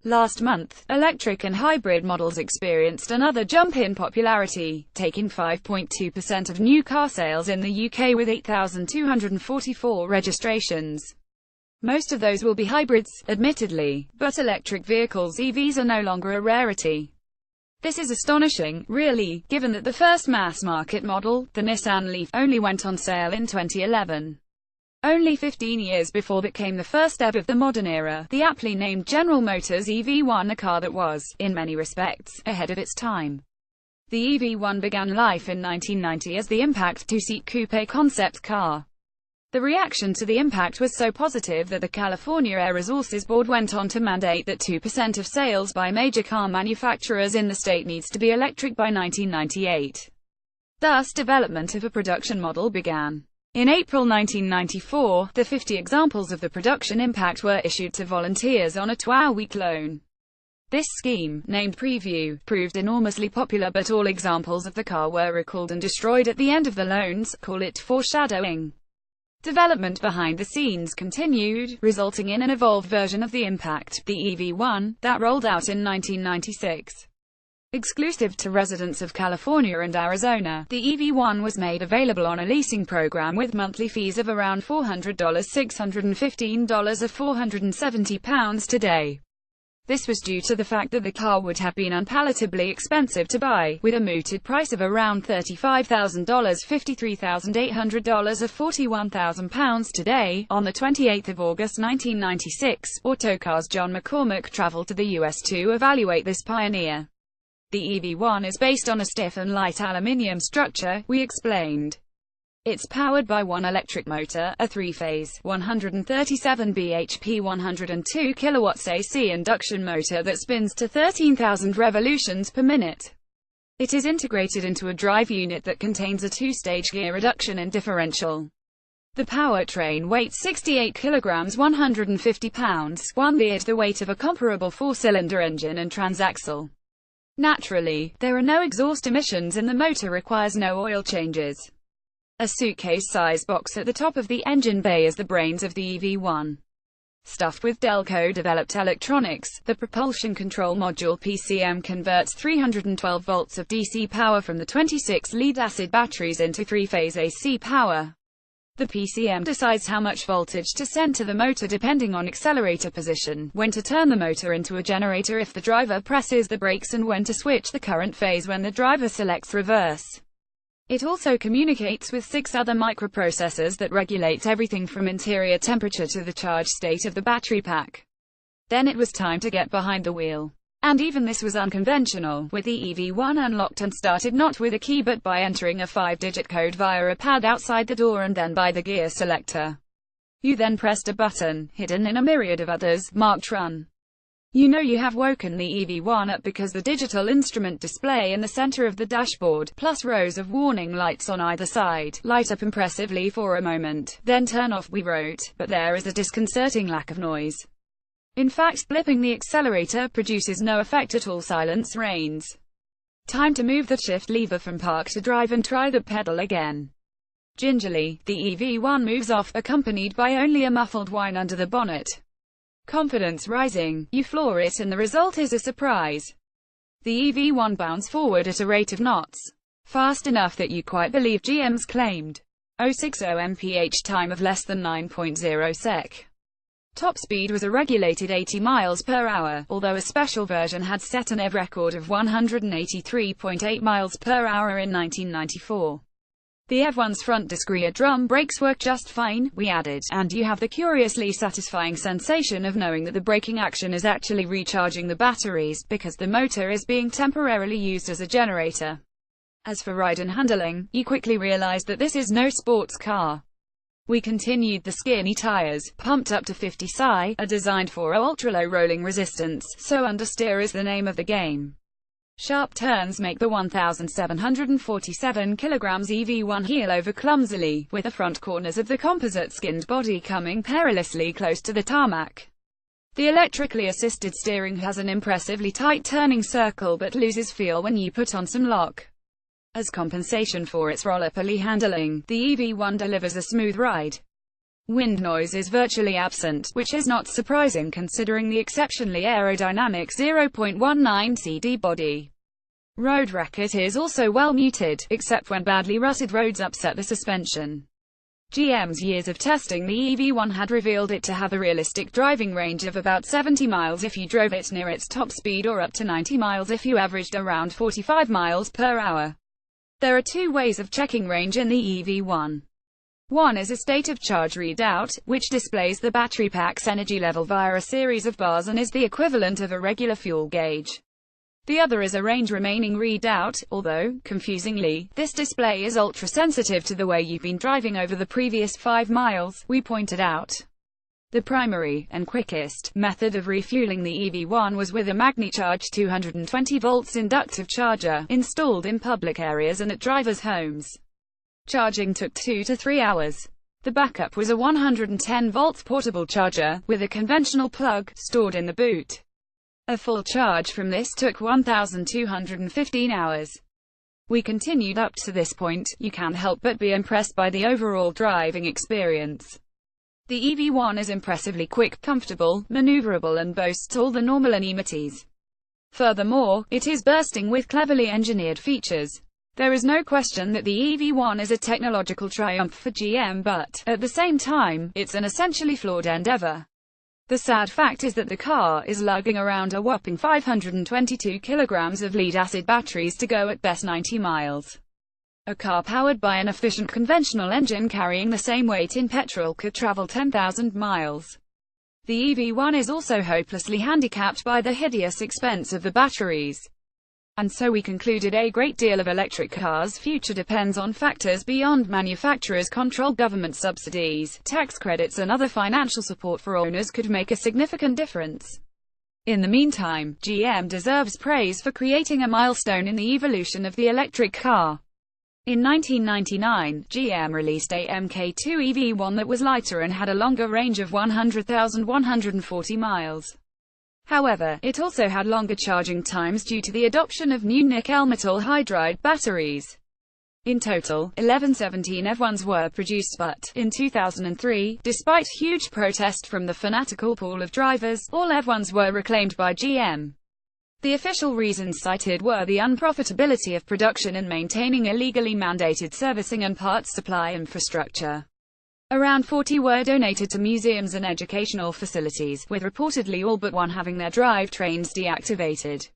Last month, electric and hybrid models experienced another jump in popularity, taking 5.2% of new car sales in the UK with 8,244 registrations. Most of those will be hybrids, admittedly, but electric vehicles (EVs) are no longer a rarity. This is astonishing, really, given that the first mass-market model, the Nissan Leaf, only went on sale in 2011. Only 15 years before that came the first EV of the modern era, the aptly named General Motors ev1, a car that was, in many respects, ahead of its time. The ev1 began life in 1990 as the Impact two-seat coupe concept car. The reaction to the Impact was so positive that the California Air Resources Board went on to mandate that 2% of sales by major car manufacturers in the state needs to be electric by 1998. Thus, development of a production model began. In April 1994, the 50 examples of the production Impact were issued to volunteers on a 12-week loan. This scheme, named Preview, proved enormously popular, but all examples of the car were recalled and destroyed at the end of the loans. Call it foreshadowing. Development behind the scenes continued, resulting in an evolved version of the Impact, the ev1, that rolled out in 1996. Exclusive to residents of California and Arizona, the ev1 was made available on a leasing program with monthly fees of around $400, $615 or £470 today. This was due to the fact that the car would have been unpalatably expensive to buy, with a mooted price of around $35,000, $53,800 or £41,000 today. On the 28th of August 1996, Autocar's John McCormack traveled to the US to evaluate this pioneer. The ev1 is based on a stiff and light aluminium structure, we explained. It's powered by one electric motor, a three-phase, 137 bhp 102 kilowatts AC induction motor that spins to 13,000 revolutions per minute. It is integrated into a drive unit that contains a two-stage gear reduction and differential. The powertrain weighs 68 kilograms 150 pounds, one-third the weight of a comparable four-cylinder engine and transaxle. Naturally, there are no exhaust emissions and the motor requires no oil changes. A suitcase-size box at the top of the engine bay is the brains of the ev1. Stuffed with Delco-developed electronics, the propulsion control module PCM converts 312 volts of DC power from the 26 lead-acid batteries into three-phase AC power. The PCM decides how much voltage to send to the motor depending on accelerator position, when to turn the motor into a generator if the driver presses the brakes, and when to switch the current phase when the driver selects reverse. It also communicates with 6 other microprocessors that regulate everything from interior temperature to the charge state of the battery pack. Then it was time to get behind the wheel. And even this was unconventional, with the ev1 unlocked and started not with a key but by entering a 5-digit code via a pad outside the door and then by the gear selector. You then pressed a button, hidden in a myriad of others, marked Run. You know you have woken the ev1 up because the digital instrument display in the center of the dashboard, plus rows of warning lights on either side, light up impressively for a moment, then turn off, we wrote, but there is a disconcerting lack of noise. In fact, blipping the accelerator produces no effect at all. Silence reigns. Time to move the shift lever from park to drive and try the pedal again. Gingerly, the ev1 moves off, accompanied by only a muffled whine under the bonnet. Confidence rising, you floor it and the result is a surprise. The ev1 bounds forward at a rate of knots. Fast enough that you quite believe GM's claimed 060 mph time of less than 9.0 sec. Top speed was a regulated 80 miles per hour, although a special version had set an EV record of 183.8 miles per hour in 1994. The ev1's front disc rear drum brakes work just fine, we added, and you have the curiously satisfying sensation of knowing that the braking action is actually recharging the batteries, because the motor is being temporarily used as a generator. As for ride and handling, you quickly realized that this is no sports car. We continued the skinny tires, pumped up to 50 psi, are designed for ultra-low rolling resistance, so understeer is the name of the game. Sharp turns make the 1,747 kilograms ev1 heel over clumsily, with the front corners of the composite-skinned body coming perilously close to the tarmac. The electrically assisted steering has an impressively tight turning circle but loses feel when you put on some lock. As compensation for its roller-pulley handling, the ev1 delivers a smooth ride. Wind noise is virtually absent, which is not surprising considering the exceptionally aerodynamic 0.19 CD body. Road racket is also well muted, except when badly rutted roads upset the suspension. GM's years of testing the EV1 had revealed it to have a realistic driving range of about 70 miles if you drove it near its top speed, or up to 90 miles if you averaged around 45 miles per hour. There are two ways of checking range in the EV1. One is a state of charge readout, which displays the battery pack's energy level via a series of bars and is the equivalent of a regular fuel gauge. The other is a range remaining readout, although, confusingly, this display is ultra-sensitive to the way you've been driving over the previous 5 miles, we pointed out. The primary, and quickest, method of refueling the EV1 was with a MagniCharge 220 volts inductive charger, installed in public areas and at drivers' homes. Charging took 2 to 3 hours. The backup was a 110 volts portable charger, with a conventional plug, stored in the boot. A full charge from this took 1,215 hours. We continued up to this point. You can't help but be impressed by the overall driving experience. The EV1 is impressively quick, comfortable, maneuverable and boasts all the normal amenities. Furthermore, it is bursting with cleverly engineered features. There is no question that the EV1 is a technological triumph for GM, but, at the same time, it's an essentially flawed endeavor. The sad fact is that the car is lugging around a whopping 522 kilograms of lead-acid batteries to go at best 90 miles. A car powered by an efficient conventional engine carrying the same weight in petrol could travel 10,000 miles. The EV1 is also hopelessly handicapped by the hideous expense of the batteries. And so we concluded a great deal of electric cars' future depends on factors beyond manufacturers' control. Government subsidies, tax credits and other financial support for owners could make a significant difference. In the meantime, GM deserves praise for creating a milestone in the evolution of the electric car. In 1999, GM released a Mk2 EV1 that was lighter and had a longer range of 100,140 miles. However, it also had longer charging times due to the adoption of new nickel metal hydride batteries. In total, 11 17 ev1s were produced, but, in 2003, despite huge protest from the fanatical pool of drivers, all ev1s were reclaimed by GM. The official reasons cited were the unprofitability of production and maintaining illegally mandated servicing and parts supply infrastructure. Around 40 were donated to museums and educational facilities, with reportedly all but one having their drivetrains deactivated.